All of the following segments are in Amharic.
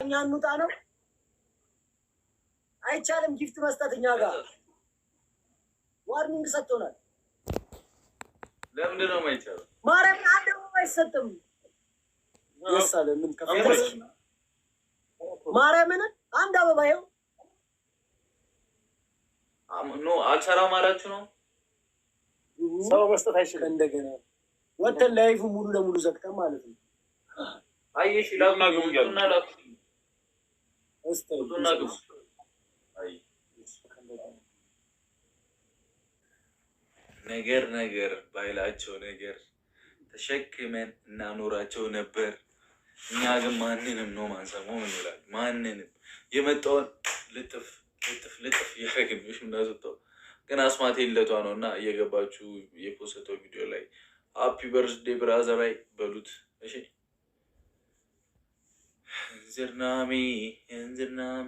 እኛ እንውጣ ነው አይቻልም። ጊፍት መስጠት እኛ ጋር ዋርኒንግ ሰጥቶናል። ለምንድን ነው የማይቻለው? ማርያም አንድ አበባ አይሰጥም። ይሳለ ምን ከፈለሽ ማርያምን አንድ አበባ ይኸው ኖ አልሰራም አላችሁ ነው። ሰው መስጠት አይችልም። እንደገና ወተን ላይፉ ሙሉ ለሙሉ ዘግተን ማለት ነው። አየሽ ላማ ግቡና ላኩ እስቲ አይ ነገር ባይላቸው ነገር ተሸክመን እናኖራቸው ነበር። እኛ ግን ማንንም ነው ማንሰማው። ምን ይላል? ማንንም የመጣውን ልጥፍ እያደረግን ምናስወጣው። ግን አስማቴ ልደቷ ነው እና እየገባችሁ የፖስተው ቪዲዮ ላይ ሃፒ በርዝዴ ብራዘር ላይ በሉት እሺ። እንዝርናሜ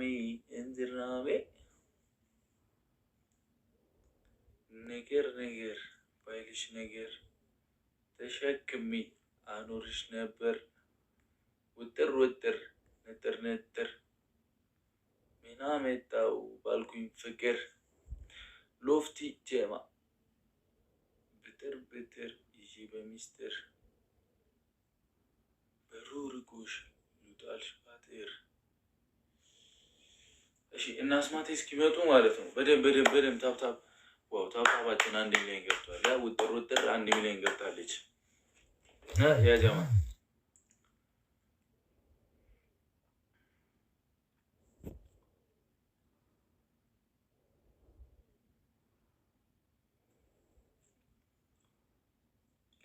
ነገር ባይልሽ ነገር ተሸክሚ አኖርሽ ነበር። ውጥር ንጥር ሚና መጣው ባልኩኝ ፍቅር ሎፍቲ ጀማ ብጥር ይዤ በሚስጥር በሩርጎሽ ሉጣልሽ ባጥር። እሺ እና አስማቴ እስኪመጡ ማለት ነው። በደንብ ታብታብ። ዋው ታብታባችን 1 ሚሊዮን ገብቷል። ያ ውጥር 1 ሚሊዮን ገብታለች። ያ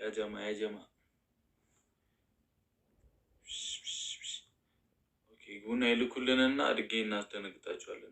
ጀማ ያጀማ ኦኬ ጉና ይልኩልንና አድጌ እናስደነግጣቸዋለን።